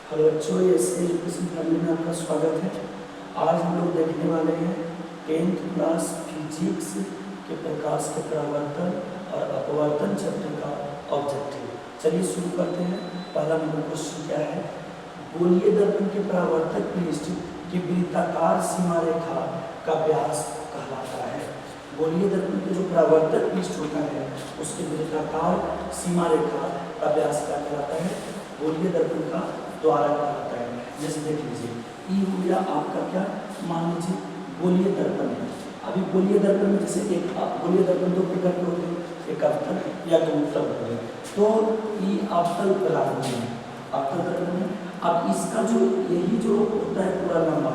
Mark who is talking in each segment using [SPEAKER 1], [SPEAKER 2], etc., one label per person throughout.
[SPEAKER 1] Hello बच्चों, S education family में आपका स्वागत है। आज हम लोग देखने वाले हैं 10th क्लास फिजिक्स के प्रकाश के परावर्तन और अपवर्तन चैप्टर का ऑब्जेक्टिव। चलिए शुरू करते हैं। पहला नंबर क्वेश्चन क्या है? गोलीय दर्पण के परावर्तक पृष्ठ की वृत्ताकार सीमा रेखा का व्यास कहलाता है। गोलीय दर्पण के जो परावर्तक पृष्ठ होता है उसके वृत्ताकार सीमा रेखा का व्यास क्या कहलाता है? गोलीय दर्पण का द्वारा कहलाता है। जैसे देख लीजिए, ई हो गया आपका क्या, मान लीजिए गोलीय दर्पण है। अभी गोलीय दर्पण में जैसे एक गोलीय दर्पण दो प्रकार के होते हैं, एक अवतल या दो उत्तल होते हैं। तो ई अवतल दर्पण है, अवतल दर्पण है। अब इसका जो यही जो होता है पूरा लंबा,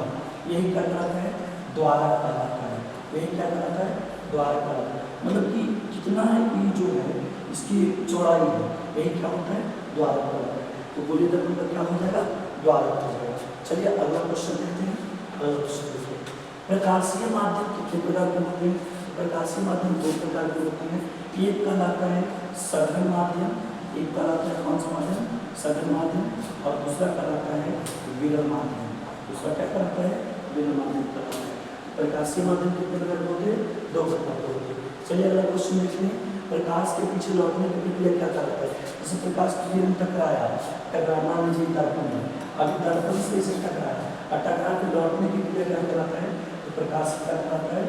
[SPEAKER 1] यही क्या कहलाता है? द्वारा कहलाता है। यही क्या कहलाता है? द्वारा कहलाता है। मतलब कि कितना है ई जो है इसकी चौड़ाई है, यही क्या होता है? द्वारा कहलाता है। तो गोलीय दर्पण का क्या हो जाएगा? द्वारा हो जाएगा। चलिए अगला क्वेश्चन देखते हैं। अगला क्वेश्चन देखिए, प्रकाशीय माध्यम कितने प्रकार के होते हैं? प्रकाशीय माध्यम दो प्रकार के होते हैं। एक कहलाता है सघन माध्यम, एक कहलाता है कौन सा माध्यम? सघन माध्यम। और दूसरा कहलाता है विरल माध्यम। दूसरा क्या कहलाता है? विरल माध्यम कहलाता है। प्रकाशीय माध्यम कितने प्रकार के होते हैं? दो प्रकार के होते हैं। चलिए अगला क्वेश्चन देखते हैं। प्रकाश के पीछे लौटने की प्रक्रिया क्या कहलाता है? जैसे प्रकाश की किरण टकराया, टकराना लीजिए दर्पण में, अभी दर्पण से इसे टकराया और टकरा के लौटने की क्रिया क्या कहलाता है? तो प्रकाश क्या कहलाता है?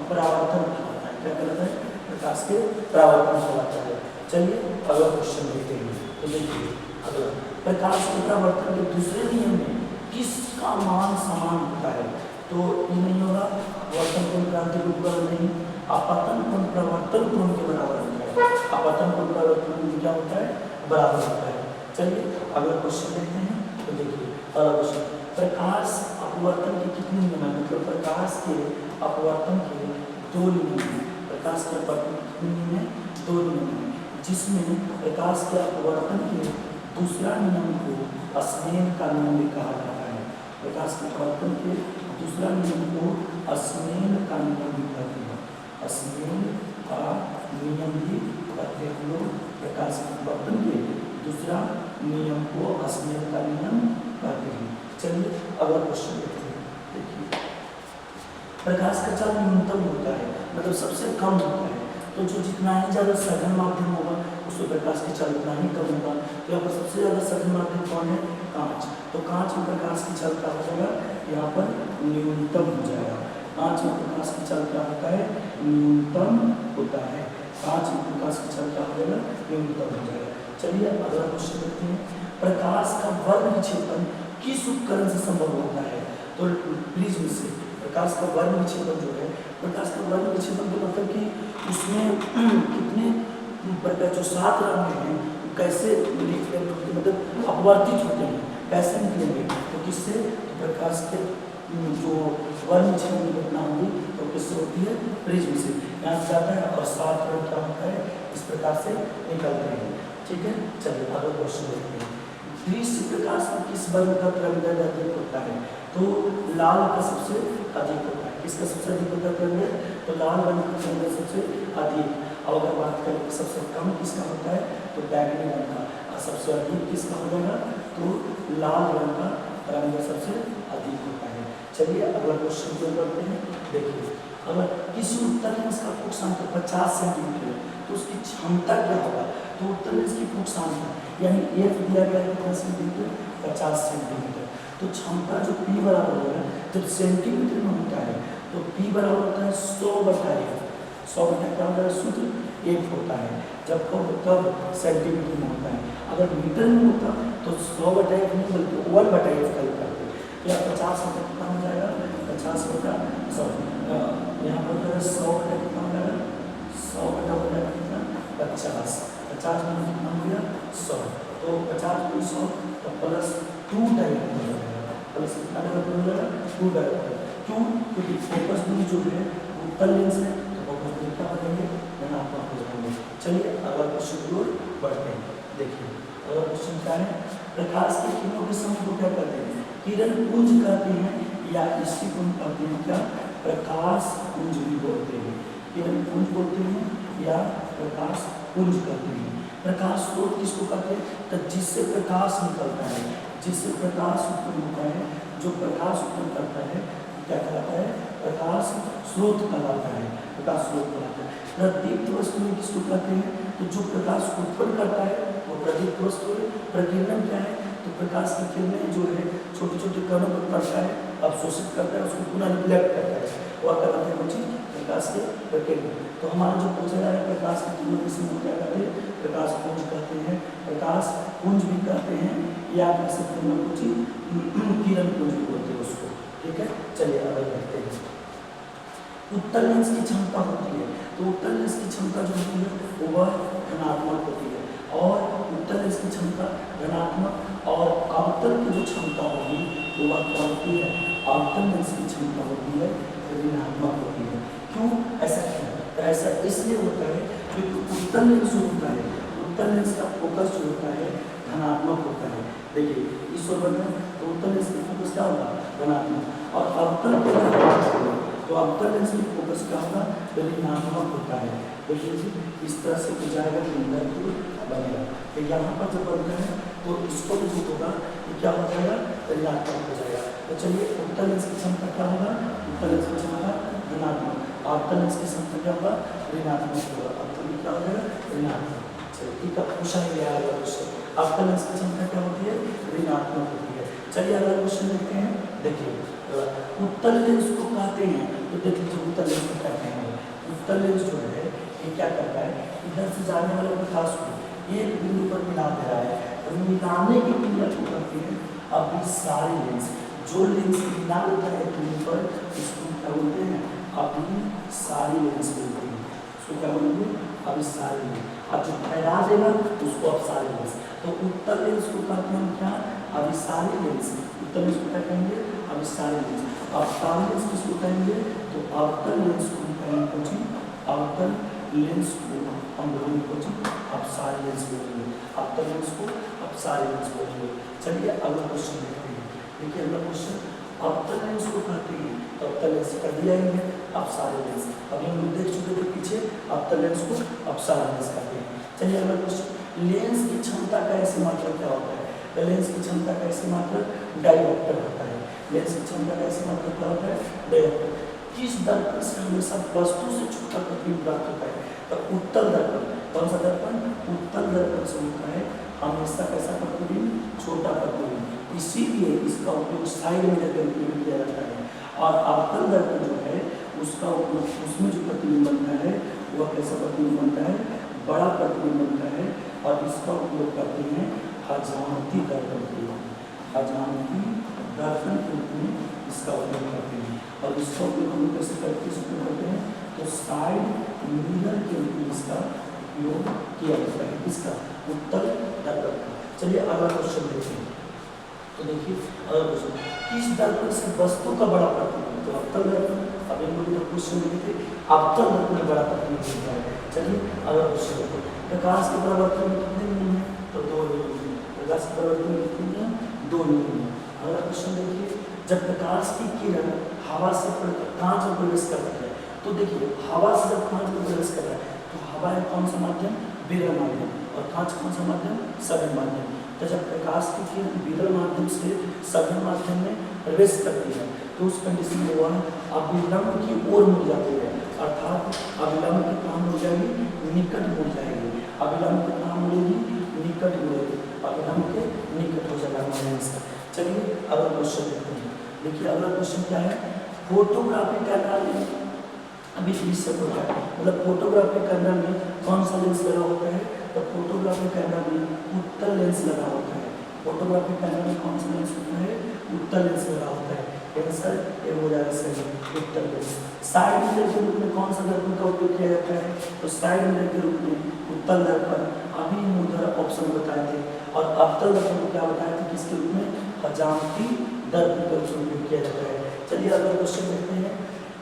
[SPEAKER 1] परावर्तन कहलाता है। क्या कहलाता है? प्रकाश के परावर्तन कहलाता है। चलिए अगला क्वेश्चन देखते हैं। तो देखिए अगला, प्रकाश के परावर्तन के दूसरे नियम में किसका मान समान होता है? तो ये नहीं होगा, वर्तन कोण क्रांति उपकरण नहीं, अपतन कोण प्रवर्तन कोण के बराबर होता है। अपतन कोण प्रवर्तन कोण क्या होता है? बराबर होता है। चलिए अगला क्वेश्चन देखते हैं। तो देखिए अगला क्वेश्चन, प्रकाश अपवर्तन के कितने नियम है? मतलब प्रकाश के अपवर्तन के दो नियम हैं। प्रकाश के अपवर्तन के कितने नियम हैं? दो नियम हैं, जिसमें प्रकाश के अपवर्तन के दूसरा नियम को स्नेल का नियम भी कहा जाता है। प्रकाश के अपवर्तन के दूसरा नियम को स्नेल का नियम भी कहते हैं। स्नेल का नियम भी कहते हैं लोग। प्रकाश के अपवर्तन के दूसरा नियम को स्नेल का नियम कहते हैं। चलिए अगला क्वेश्चन देखते हैं। देखिए, प्रकाश का चाल न्यूनतम होता है, मतलब सबसे कम होता है। तो जो जितना ही ज़्यादा सघन माध्यम होगा उसमें प्रकाश की चाल उतना ही कम होगा। तो यहाँ पर सबसे ज़्यादा सघन माध्यम कौन है? कांच। तो कांच में प्रकाश की चाल क्या हो जाएगा? यहाँ पर न्यूनतम हो जाएगा। कांच में प्रकाश की चाल क्या होता है? न्यूनतम होता है। कांच में प्रकाश की चाल क्या हो जाएगा? न्यूनतम हो जाएगा। चलिए अगला क्वेश्चन देखते हैं। प्रकाश का वर्ग विक्षेपण किस उपकरण से संभव होता है? तो प्रिज्म से। प्रकाश का वर्ग विक्षेपण जो है, प्रकाश का वर्ग विक्षेपण का मतलब कि उसमें कितने जो 7 रंग हैं कैसे मतलब अपवर्तित होते हैं, कैसे निकलेंगे? तो किससे? प्रकाश के जो वर्ग विक्षेपण की घटना होगी तो किससे होती है? प्रिज्म से। यहाँ जाता है और 7 रंग क्या होता है? इस प्रकार से निकलते हैं। ठीक है, चलिए अगला क्वेश्चन देखते हैं। दृश्य प्रकाश में किस वर्ग का तरंगदैर्घ्य अधिक होता है? तो लाल का सबसे अधिक होता है। किसका सबसे अधिक होता है तरंगदैर्घ्य? तो लाल रंग का तरंगदैर्घ्य सबसे अधिक। अब अगर बात करें कि सबसे कम किसका होता है? तो बैगनी रंग का। और सबसे अधिक किसका हो जाएगा? तो लाल रंग का तरंगदैर्घ्य सबसे अधिक होता है। चलिए अगला क्वेश्चन जो करते हैं। देखिए, अगर किसी उत्तर लेंस का फुट 50 सेंटीमीटर तो उसकी क्षमता क्या होगा? तो उत्तर लेंस की फुट यानी एफ दिया गया है कितना सेंटीमीटर? 50 सेंटीमीटर। तो क्षमता जो P बराबर होगा, जब सेंटीमीटर में होता है तो P बराबर होता है 100/f। 100 क्या होता है? सूत्र F होता है। जब कब सेंटीमीटर में होता है। अगर मीटर में होता तो 100/f नहीं बल्कि 1/f का करते। तो यहाँ 50 होता कितना हो जाएगा? 50 होता यहाँ पर होता है 100 कितना हो जाएगा? 100 हो जाएगा कितना? 50। 50 में कितना हो गया? 100। तो 50 में 100 तो +2 टाइम हो जाएगा। प्लस कितना हो जाएगा? 2 टाइम। क्यों? क्योंकि फोकस दूरी जो है उत्तर लेंस है तो फोकस दूरी क्या बनेंगे? धनात्मक हो जाएंगे। चलिए अगला क्वेश्चन की ओर बढ़ते हैं। देखिए अगला क्वेश्चन क्या है? प्रकाश की किरणों के समूह को क्या कहते हैं? किरण पुंज कहते हैं या इसी पुंज कहते हैं? क्या? प्रकाश पुंज भी बोलते हैं। किरण पुंज बोलते हैं या प्रकाश पुंज कहते हैं। प्रकाश स्रोत किसको कहते हैं? तो जिससे प्रकाश निकलता है, जिससे प्रकाश उत्पन्न होता है, जो प्रकाश उत्पन्न करता है क्या कहलाता है? प्रकाश स्रोत कहलाता है। प्रकाश स्रोत कहलाता है। प्रदीप्त वस्तु में किसको कहते हैं? तो जो प्रकाश उत्पन्न करता है वो प्रदीप्त वस्तु है। प्रकीर्णन क्या है? तो प्रकाश की किरणें जो है छोटे छोटे कणों पर पड़ता है, अवशोषित करता है, उसको पुनः रिफ्लेक्ट करता है, वह कहलाता है वो चीज प्रकाश के प्रकीर्णन। तो हमारा जो पूछा जा रहा है प्रकाश की किरणों किसी में क्या कहते हैं? प्रकाश पुंज कहते हैं, प्रकाश पुंज भी कहते हैं, या कह सकते हैं कुछ किरण पुंज भी बोलते हैं उसको। ठीक है, चलिए आगे बढ़ते हैं। उत्तल लेंस की क्षमता होती है, तो उत्तल लेंस की क्षमता जो होती है वह धनात्मक होती है, और उत्तल लेंस की क्षमता धनात्मक, और अवतल की जो क्षमता होगी तो वह क्या होती है? अवतल लेंस की क्षमता होती है ऋणात्मक होती है। क्यों ऐसा क्यों? तो ऐसा इसलिए होता है क्योंकि उत्तल लेंस जो होता है, उत्तल लेंस का फोकस जो होता है धनात्मक होता है। देखिए इस ओर बढ़ तो उत्तल लेंस का फोकस क्या होगा? धनात्मक, और अवतल के तो अवतल लेंस की फोकस क्या होगा? ऋणात्मक होता है। देखिए इस तरह से हो जाएगा तो इंद्र बनेगा। तो यहाँ पर जो बनता है तो इसको भी जो होगा तो क्या हो जाएगा? ऋणात्मक हो जाएगा। तो चलिए उत्तल लेंस की क्षमता क्या होगा? उत्तल लेंस की क्षमता ऋणात्मक, अवतल लेंस की क्षमता क्या होगा? ऋणात्मक होगा। अवतल क्या हो जाएगा? ऋणात्मक। चलिए ठीक है, पूछा ही गया अगला क्वेश्चन। अवतल लेंस की क्षमता क्या होती है? ऋणात्मक होती है। चलिए अगला क्वेश्चन देखते हैं। देखिए उत्तल लेंस को कहते हैं, तो देख लीजिए उत्तल लेंस को कहते हैं। उत्तल लेंस जो है ये क्या करता है? इधर से जाने वाले प्रकाश को एक बिंदु पर मिला दे रहा है, और मिलाने की क्रिया को कहते हैं अभिसारी लेंस। जो लेंस मिला देता है बिंदु पर उसको क्या बोलते हैं? अभिसारी लेंस बोलते हैं। उसको क्या बोलेंगे? अभिसारी लेंस। और जो फैला देगा उसको अपसारी लेंस। तो उत्तल लेंस को कहते हैं क्या? अभिसारी लेंस। उत्तल लेंस को क्या कहेंगे? अभिसारी लेंस। अवतल लेंस किसको कहेंगे? तो अवतल लेंस को कहेंगे कोचिंग, अवतल लेंस को हम बोलेंगे कोचिंग अपसारी लेंस बोलेंगे। अवतल लेंस को अपसारी लेंस बोलेंगे। चलिए अगला क्वेश्चन देखते हैं। देखिए अगला क्वेश्चन, अवतल लेंस को कहते हैं, तो अवतल लेंस कर दिया ही है, अपसारी लेंस अभी हम लोग देख चुके थे पीछे। अवतल लेंस को अपसारी लेंस कहते हैं। चलिए अगला क्वेश्चन, लेंस की क्षमता का ऐसे मात्रक क्या होता है? तो लेंस की क्षमता का ऐसे मात्रक डायऑप्टर होता है। लेंस की क्षमता का ऐसे मात्रक क्या होता है? डायऑप्टर। किस दर्पण से हमेशा वस्तु से छोटा प्रतिबिंब प्राप्त होता है? तो उत्तल दर्पण। कौन सा दर्पण? उत्तल दर्पण से होता है हमेशा कैसा प्रतिबिंब? छोटा प्रतिबिंब। इसीलिए इसका उपयोग साइड मिरर के रूप में किया जाता है। और अवतल दर्पण जो है उसका उपयोग, उसमें जो प्रतिबिंब बनता है वह कैसा प्रतिबिंब बनता है? बड़ा प्रतिबिंब बनता है, और इसका उपयोग करते हैं हजामती दर्पण के लिए। हजामती दर्पण के रूप में इसका उपयोग करते हैं। और इसका उपयोग हम कैसे करते हैं? तो साइड मिरर के रूप में इसका उपयोग किया जाता है। इसका उत्तल दर्पण का। चलिए अगला क्वेश्चन देखते हैं। तो देखिए अगला क्वेश्चन, किस दर्पण से वस्तु का बड़ा प्रतिबिंब? तो अवतल दर्पण। अब इन लोगों ने क्वेश्चन देखे थे, अवतल दर्पण में बड़ा प्रतिबिंब होता है। चलिए अगला क्वेश्चन देखते हैं। प्रकाश के परावर्तन में कितने नियम हैं? तो 2 नियम हैं। प्रकाश के परावर्तन में कितने नियम? 2 नियम हैं। अगला क्वेश्चन देखिए, जब प्रकाश की किरण हवा से कांच में प्रवेश करती है, तो देखिए हवा से जब कांच में प्रवेश कर रहा है तो हवा है कौन सा माध्यम? विरल माध्यम। और कांच कौन सा माध्यम? सघन माध्यम। तो जब प्रकाश की किरण विरल माध्यम से सघन माध्यम में प्रवेश करती है तो उस कंडीशन में वह अभिलंब की ओर मुड़ जाती है, अर्थात अभिलंब की कहाँ मुड़ जाएगी? निकट मुड़ जाएगी। अभिलंब की कहाँ मुड़ेगी? निकट मुड़ेगी। अभिलंब के निकट हो जाएगा। चलिए अगला क्वेश्चन देखते हैं। देखिए अगला क्वेश्चन क्या है? फोटोग्राफी कैमरा में अभी 20 से होता है, मतलब फोटोग्राफी कैमरा में कौन सा लेंस लगा होता है? तो फोटोग्राफी कैमरा में उत्तल लेंस लगा होता है। फोटोग्राफी कैमरा में कौन सा लेंस होता है? उत्तल लेंस लगा होता है। आंसर ये हो जाएगा सही, उत्तल लेंस। साइड मिरर के रूप में कौन सा दर्पण का उपयोग किया जाता है? तो साइड मिरर के रूप में उत्तल दर्पण अभी उधर ऑप्शन बताए थे। और अवतल दर्पण को क्या बताया था? किसके रूप में? हजामती दर्पण का उपयोग किया जाता है। चलिए अगला क्वेश्चन देखते हैं।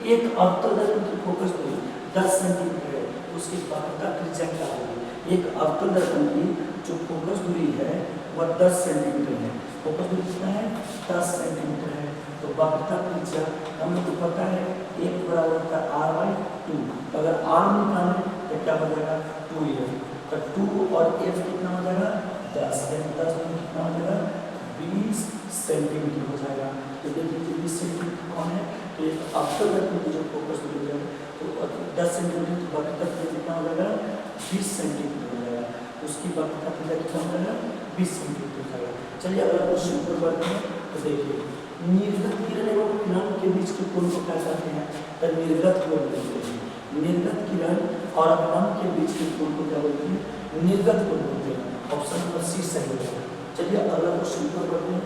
[SPEAKER 1] एक अवतल दर्पण की फोकस दूरी 10 सेंटीमीटर है, उसकी वक्रता त्रिज्या क्या होगी? एक अवतल दर्पण की जो फोकस दूरी है वह 10 सेंटीमीटर है। फोकस दूरी कितना है? 10 सेंटीमीटर है। तो वक्रता त्रिज्या हम लोग को पता है 1 बराबर होता है r/2। अगर r निकालें तो क्या हो जाएगा? 2f। तो 2 और f कितना हो जाएगा? 10। 10 में कितना हो जाएगा? 20 सेंटीमीटर हो जाएगा। तो देख लीजिए 20 सेंटीमीटर कौन है, तो ये अवतल दर्पण की जो फोकस दूरी है तो 10 सेंटीमीटर, तो बाकी तक कितना हो जाएगा 20 सेंटीमीटर हो जाएगा। उसकी बाकी का कितना हो जाएगा 20 सेंटीमीटर हो जाएगा। चलिए अगर क्वेश्चन पर बढ़ते हैं तो देखिए निर्गत किरण एवं किरण के बीच के कोण को क्या कहते हैं, तो निर्गत कोण बोलते हैं। निर्गत किरण और अभिलंब के बीच के कोण को क्या बोलते हैं, निर्गत कोण बोलते हैं। ऑप्शन नंबर सी सही होगा। चलिए अगला क्वेश्चन पर बढ़ते हैं।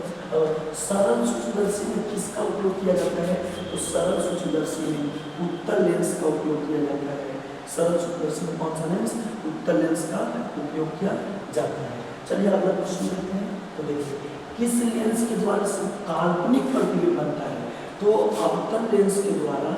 [SPEAKER 1] सरल सूक्ष्मदर्शी में किसका उपयोग किया जाता है, तो सरल सूक्ष्मदर्शी में उत्तल लेंस का उपयोग किया जाता है। सरल सूक्ष्मदर्शी में कौन सा लेंस, उत्तल लेंस का उपयोग किया जाता है। चलिए अगला क्वेश्चन देखते हैं। तो देखिए किस लेंस के द्वारा काल्पनिक प्रतिबिंब बनता है, तो अवतल लेंस के द्वारा,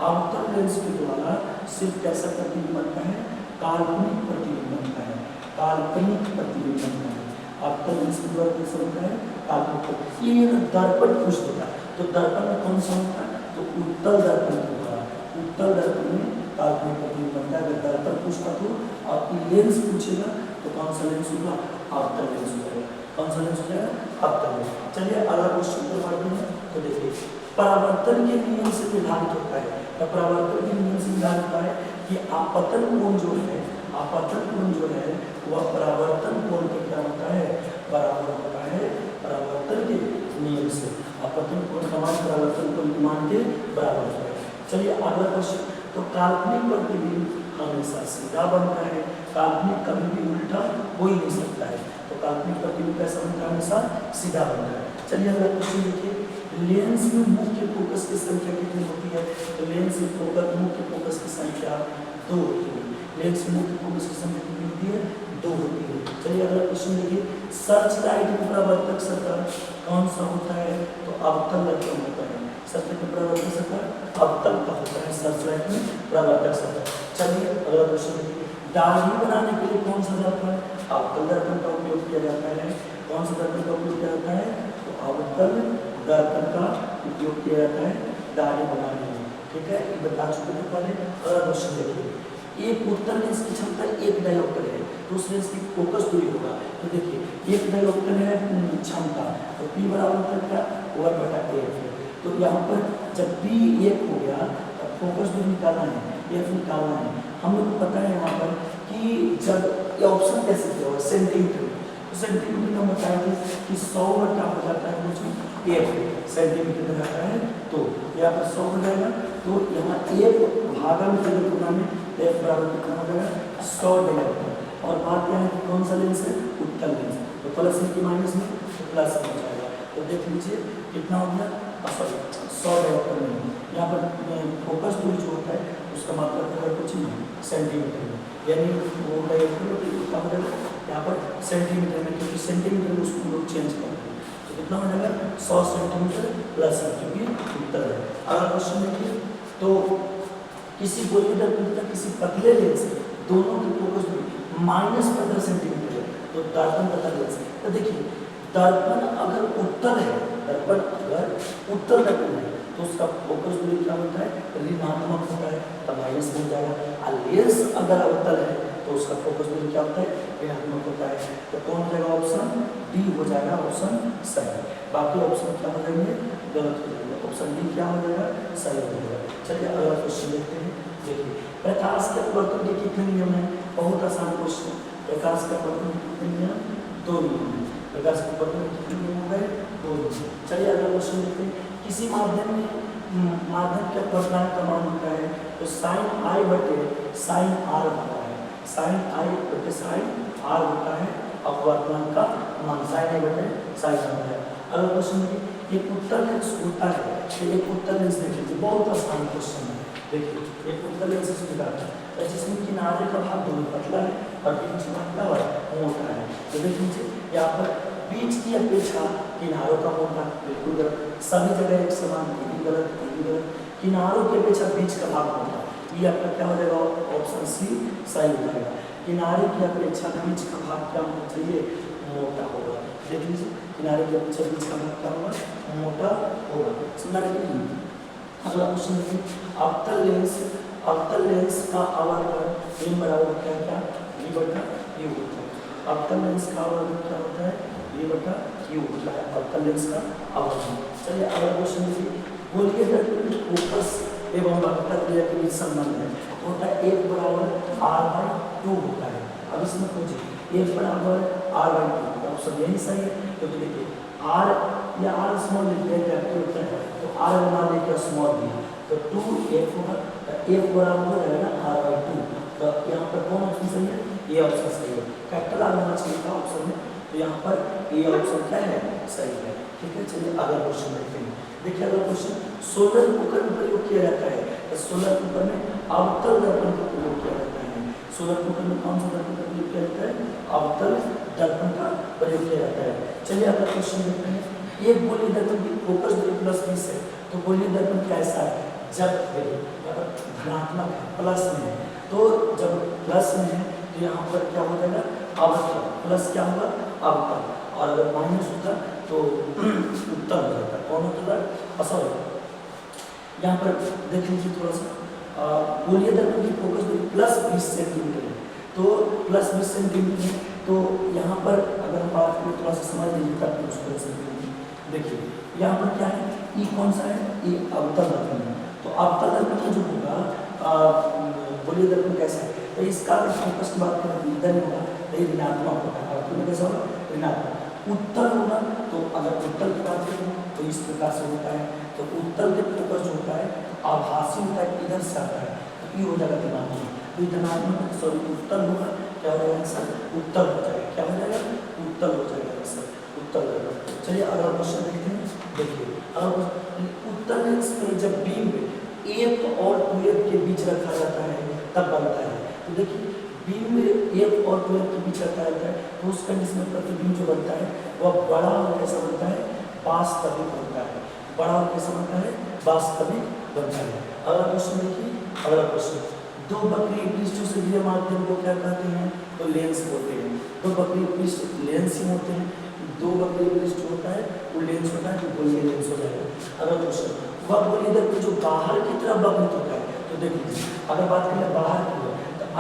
[SPEAKER 1] अवतल लेंस के द्वारा सिर्फ कैसा प्रतिबिंब बनता है, काल्पनिक प्रतिबिंब बनता है। काल्पनिक प्रतिबिंब बनता है अवतल लेंस के द्वारा, कैसा बनता है, काल्पनिक। ये दर्पण पूछ देता है, तो दर्पण में कौन सा होता है, तो उत्तल दर्पण के द्वारा, उत्तल दर्पण में काल्पनिक प्रतिबिंब बनता है। अगर दर्पण पूछता तो और लेंस पूछेगा तो कौन सा लेंस होगा, अवतल लेंस हो जाएगा। कौन सा लेंस हो जाएगा, अवतल लेंस। चलिए अगला क्वेश्चन पर बढ़ते हैं। तो देखिए परावर्तन के नियम से निर्धारित होता है, तो परावर्तन के नियम से निर्धारित होता है कि आपतन कोण जो है, आपतन कोण जो है वह परावर्तन कोण के क्या होता है, बराबर होता है परावर्तन के नियम से। आपतन कोण का मान परावर्तन कोण के मान के बराबर होता है। चलिए अगला क्वेश्चन। तो काल्पनिक प्रतिबिंब हमेशा सीधा बनता है, काल्पनिक कभी भी उल्टा हो ही नहीं सकता है। तो काल्पनिक प्रतिबिंब कैसा बनता है, हमेशा सीधा बनता है। चलिए अगला क्वेश्चन देखिए। लेंस में मुख्य फोकस की संख्या कितनी होती है, तो लेंस में फोकस मुख्य फोकस की संख्या 2 होती है। लेंस में मुख्य फोकस की संख्या कितनी होती है, 2 होती है। चलिए अगला क्वेश्चन देखिए। सर्च लाइट में परावर्तक सतह कौन सा होता है, तो अवतल दर्पण होता है। सर्च लाइट में परावर्तक सतह अवतल का होता है, सर्च लाइट में परावर्तक सतह। चलिए अगला क्वेश्चन देखिए। दाढ़ी बनाने के लिए कौन सा दर्पण, अवतल दर्पण का उपयोग किया जाता है। कौन सा दर्पण का उपयोग किया जाता है, तो अवतल दर्पण का उपयोग किया जाता है दाढ़ी बनाने में। ठीक है, ये बता चुके थे पहले। अगला क्वेश्चन देखिए। एक उत्तल लेंस की क्षमता 1 डायोप्टर है, तो उस लेंस की फोकस दूरी होगा। तो देखिए 1 डायोप्टर है क्षमता, तो P बराबर होता है 1/8 है। तो यहाँ पर जब P 1 हो गया तब फोकस दूरी निकालना है, F निकालना है। हम लोग को पता है यहाँ पर कि जब ये ऑप्शन कैसे दिया हुआ सेंटीमीटर, तो सेंटीमीटर में बताया था कि 100 बटा हो जाता है कुछ 1 सेंटीमीटर में जाता है, तो यहाँ पर 100 हो जाएगा। तो यहाँ 1 भागा में तुलना में F बराबर कितना हो जाएगा 100 डायोप्टर। और बात क्या है कि कौन सा लेंस है, उत्तल लेंस, तो प्लस में कि माइनस में, तो प्लस में हो जाएगा। तो देख लीजिए कितना हो गया, सॉरी 100 डायोप्टर में। यहाँ पर फोकस दूरी जो होता है उसका मात्रा अगर कुछ नहीं सेंटीमीटर में, यानी वो डायोप्टर कितना हो जाएगा यहाँ पर सेंटीमीटर में, क्योंकि सेंटीमीटर में उसको लोग चेंज करते हैं। तो कितना हो जाएगा 100 सेंटीमीटर प्लस है, क्योंकि उत्तर है। अगला क्वेश्चन देखिए। तो किसी गोलीय दर्पण तथा किसी पतले लेंस दोनों की फोकस दूरी -15 सेंटीमीटर है, तो दर्पण तथा लेंस। तो देखिए दर्पण अगर उत्तल है, दर्पण अगर उत्तल दर्पण है तो उसका फोकस दूरी क्या होता है, ऋणात्मक होता है, तब माइनस बन जाएगा। और लेंस अगर अवतल है तो उसका फोकस दूरी क्या होता है, ऋणात्मक होता है। तो कौन हो जाएगा, ऑप्शन डी हो जाएगा, ऑप्शन सही। बाकी ऑप्शन क्या हो जाएंगे, गलत हो जाएंगे। ऑप्शन डी क्या हो जाएगा, सही हो जाएगा। चलिए अगला क्वेश्चन देखते हैं। देखिए प्रकाश के अपवर्तन के कितने नियम हैं, बहुत आसान क्वेश्चन। प्रकाश के अपवर्तन के कितने नियम, 2 नियम हैं। प्रकाश के अपवर्तन के कितने नियम हो गए, 2 नियम। चलिए अगला क्वेश्चन देखते हैं। किसी माध्यम के अपवर्तन का मान होता है, तो साइन आई बटे साइन आर होता है। साइन आई बटे साइन आर होता है अपवर्तन का मान, साइन आई बटे साइन आर होता है। अगला क्वेश्चन देखिए। एक उत्तल लेंस होता है, तो एक उत्तल लेंस देख लीजिए, बहुत आसान क्वेश्चन है। देखिए एक उत्तल लेंस दिखाता है जिसमें किनारे का भाग दोनों पतला है और बीच का भाग मोटा है। तो देख लीजिए यहाँ पर बीच की अपेक्षा किनारों का मोटा, बिल्कुल गलत। सभी जगह एक समान, ये भी गलत, ये भी गलत। किनारों की अपेक्षा बीच का भाग मोटा, ये आपका क्या हो जाएगा, ऑप्शन सी सही हो जाएगा। किनारे की अपेक्षा बीच का भाग क्या होना चाहिए, मोटा होगा। देख लीजिए किनारे की अपेक्षा बीच का भाग क्या होगा, मोटा होगा। समझा रहे। अगला क्वेश्चन देखिए। अवतल लेंस का आवर्धन m बराबर होता है क्या, v बटा u होता है। अवतल लेंस का आवर्धन क्या होता है, v बटा क्यू होता है अवतल लेंस का आवर्धन। चलिए अगला क्वेश्चन देखिए, बोलिए दर्पण फोकस एवं वक्रता क्रिया के बीच संबंध है, तो होता है 1 बराबर r/2 होता है। अब इसमें खोजिए 1 बराबर r/2, तो ऑप्शन यही सही है, क्योंकि देखिए r या r स्मॉल लिख दिया कैपिटल होता है, तो r बना लेके स्मॉल दिया, तो 2f होगा, तो f बराबर हो जाएगा r/2। तो यहाँ पर कौन ऑप्शन सही है? ये ऑप्शन सही है, कैपिटल r होना चाहिए था ऑप्शन में, तो यहाँ पर ये ऑप्शन क्या है? सही है। ठीक है, चलिए अगला क्वेश्चन देखते हैं। देखिए अगला क्वेश्चन, सोलर कुकर में प्रयोग किया जाता है, तो सोलर कुकर में अवतल दर्पण का प्रयोग किया जाता है। सोलर कुकर में कौन सा दर्पण का प्रयोग किया जाता है? अवतल दर्पण का प्रयोग किया जाता है। चलिए अगला क्वेश्चन देखते हैं, एक गोलीय दर्पण की फोकस दूरी +20 है, तो गोलीय दर्पण कैसा है? जब धनात्मक है, प्लस में है, तो जब प्लस में है तो यहाँ पर क्या हो जाएगा? अवतल, प्लस क्या होगा? अवतल, और अगर माइनस होता तो उत्तल हो जाता। कौन होता है? सॉरी, यहाँ पर देख लीजिए थोड़ा सा, गोलीय दर्पण की फोकस दूरी +20 सेंटीमीटर है, तो +20 सेंटीमीटर है, तो यहाँ पर अगर हम बात करें थोड़ा सा समझ लीजिए तब उसको समझेंगे। देखिए यहाँ पर क्या है? ई कौन सा है? ई अवतल दर्पण है, तो अवतल दर्पण जो होगा गोलीय दर्पण कैसा है? तो इसका अगर फोकस की बात करें इधर होगा, तो ये ऋणात्मक होता है, अवतल में कैसा होगा? ऋणात्मक। उत्तल होगा, तो अगर उत्तल की बात करें तो इस प्रकार से होता है, तो उत्तल के फोकस जो होता है आभासी होता है, इधर से आता है, तो ये हो जाएगा धनात्मक। तो धनात्मक सॉरी उत्तल होगा, क्या हो जाएगा सर? उत्तल हो जाएगा। क्या हो जाएगा? उत्तल हो जाएगा सर, उत्तल दर्पण। चलिए अगला क्वेश्चन देखते हैं। देखिए उत्तल लेंस में जब बीम 1 और 2f के बीच रखा जाता है तब बनता है। तो देखिए बीम में 1 और 2f के बीच रखा जाता है, तो उस कंडीशन में प्रतिबिंब जो बनता है वह बड़ा और कैसा बनता है? वास्तविक बनता है। बड़ा और कैसा बनता है? वास्तविक बनता है। अगला क्वेश्चन देखिए, अगला क्वेश्चन, दो वक्रीय पृष्ठों से घिरे माध्यम को क्या कहते हैं? तो लेंस बोलते हैं। दो वक्रीय पृष्ठ लेंस ही होते हैं, दो वक्रीय पृष्ठ होता है वो लेंस होता है, तो गोलीय लेंस हो जाएगा। अगला क्वेश्चन, वह गोलीय दर्पण जो बाहर की तरफ वक्रित होता है, तो देखिए अगर बात करें बाहर की तो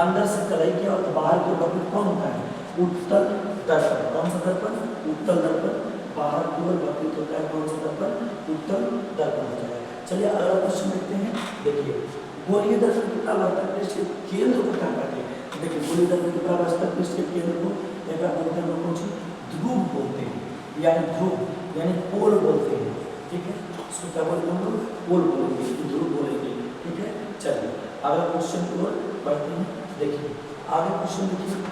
[SPEAKER 1] अंदर से कलाई किया और तो बाहर की वक्रित कौन होता है? उत्तल दर्पण। कौन सा दर्पण? उत्तल दर्पण। बाहर की ओर वक्रित होता है कौन सा दर्पण? उत्तल दर्पण हो जाएगा। चलिए अगला क्वेश्चन देखते हैं। देखिए गोलीय दर्पण की परावर्तक पृष्ठ के केंद्र को क्या कहते हैं? देखिए गोलीय दर्पण की परावर्तक पृष्ठ के केंद्र को ध्रुव बोलते हैं, यानी ध्रुव यानी पोल बोलते हैं। ठीक है, इसको क्या बोलते हैं? हम लोग पोल बोलेंगे, ध्रुव बोलेंगे। ठीक है, चलिए अगला क्वेश्चन की ओर बढ़ते हैं। देखिए आगे क्वेश्चन देखिए,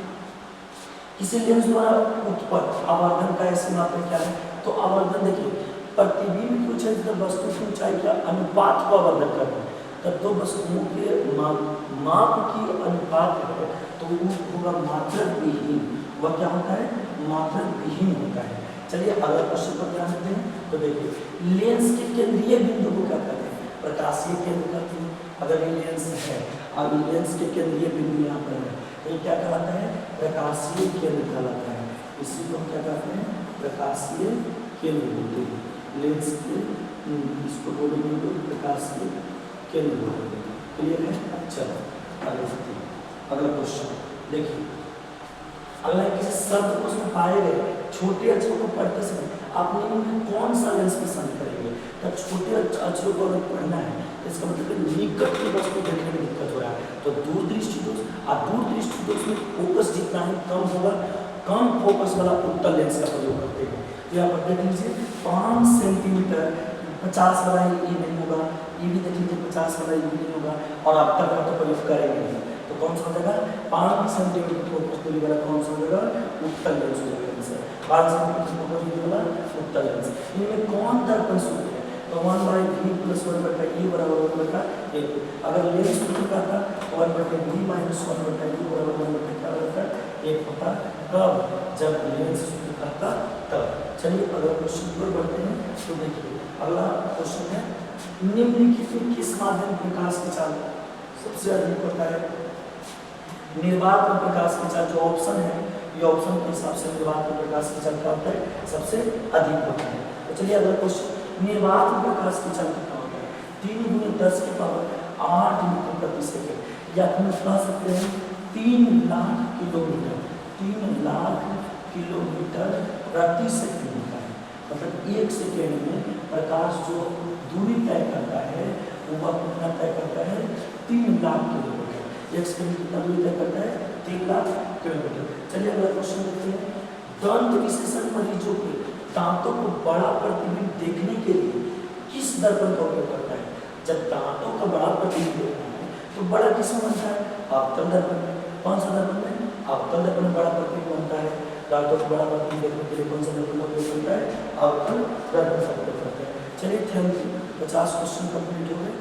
[SPEAKER 1] किसी लेंस द्वारा उत्पन्न आवर्धन का ऐसे मापक क्या है? तो आवर्धन देखिए प्रतिबिंब की ऊंचाई तथा वस्तु की ऊंचाई के अनुपात को आवर्धन करते हैं। तब दो वस्तुओं के माप की अनुपात है, तो वो होगा मात्रक विहीन। वह क्या होता है? मात्रक विहीन होता है। चलिए अगला क्वेश्चन पर ध्यान देते हैं। तो देखिए लेंस के केंद्रीय बिंदु को क्या कहते हैं? प्रकाशीय केंद्र कहते हैं। अगर ये लेंस है, अब लेंस के केंद्रीय बिंदु यहाँ पर है, तो ये क्या कहलाता है? प्रकाशीय केंद्र कहलाता है। इसी को हम क्या कहते हैं? प्रकाशीय केंद्र बोलते हैं। लेंस के इसको बोलेंगे तो प्रकाशीय केंद्र बोलेंगे। क्लियर है? चलो अगला क्वेश्चन देखिए, अगला किसी शब्द को उसमें पाए गए छोटे अक्षरों को पढ़ते समय आप निम्न में कौन सा लेंस पसंद करेंगे? तो छोटे अक्षरों को अगर पढ़ना है तो इसका मतलब निकट की वस्तु देखने में दिक्कत हो रहा है, तो दूर दृष्टि दोष। और दूर दृष्टि दोष में फोकस जितना ही कम होगा, कम फोकस वाला उत्तल लेंस का प्रयोग करते हैं। तो यहाँ पर देख लीजिए 5 सेंटीमीटर 50 वाला ये नहीं होगा, ये भी देख लीजिए 50 वाला ये भी नहीं होगा, और अब तक आप तो प्रयोग करेंगे तो कौन सा हो जाएगा? 5 सेंटीमीटर फोकस दूरी वाला कौन सा हो जाएगा? उत्तल लेंस हो जाएगा। 5 सेंटीमीटर फोकस दूरी वाला उत्तल लेंस। इनमें कौन दर्पण सूत्र है? तो 1/v + 1/e बराबर 1/a। अगर लेंस सूत्र का था 1/v - 1/e बराबर 1/a क्या होता है? 1 होता। कब? जब लेंस सूत्र का था तब। चलिए अगला क्वेश्चन पर बढ़ते हैं। तो देखिए अगला क्वेश्चन है, निम्नलिखित में किस माध्यम प्रकाश की चाल सबसे अधिक होता है? निर्वात में प्रकाश की चाल जो ऑप्शन है, ये ऑप्शन के हिसाब से निर्वात में प्रकाश की चाल क्या होता है? सबसे अधिक होता है। तो चलिए अगला क्वेश्चन, निर्वात में प्रकाश की चाल कितना होता है? 3 × 10⁸ मीटर प्रति सेकंड, या हम कह सकते हैं 3 लाख किलोमीटर, 3 लाख किलोमीटर प्रति सेकंड होता है। मतलब 1 सेकेंड में प्रकाश जो दूरी तय करता है वो कितना तय करता है, 3 लाख किलोमीटर। 1 सेकेंड कितना दूरी तय करता है, 3 लाख किलोमीटर। चलिए अगला क्वेश्चन देखते हैं। दंत विशेषण मरीजों के दांतों को बड़ा प्रतिबिंब देखने के लिए किस दर्पण का उपयोग करता है? जब दांतों का बड़ा प्रतिबिंब देखना है तो बड़ा किसमें बनता है, अवतल दर्पण में। कौन सा दर्पण में, अवतल दर्पण में बड़ा प्रतिबिंब बनता है। दांतों को बड़ा प्रतिबिंब देखने के लिए कौन सा दर्पण का उपयोग करता है, अवतल दर्पण का उपयोग करता है। चलिए थैंक यू, 50 क्वेश्चन कंप्लीट हो गए।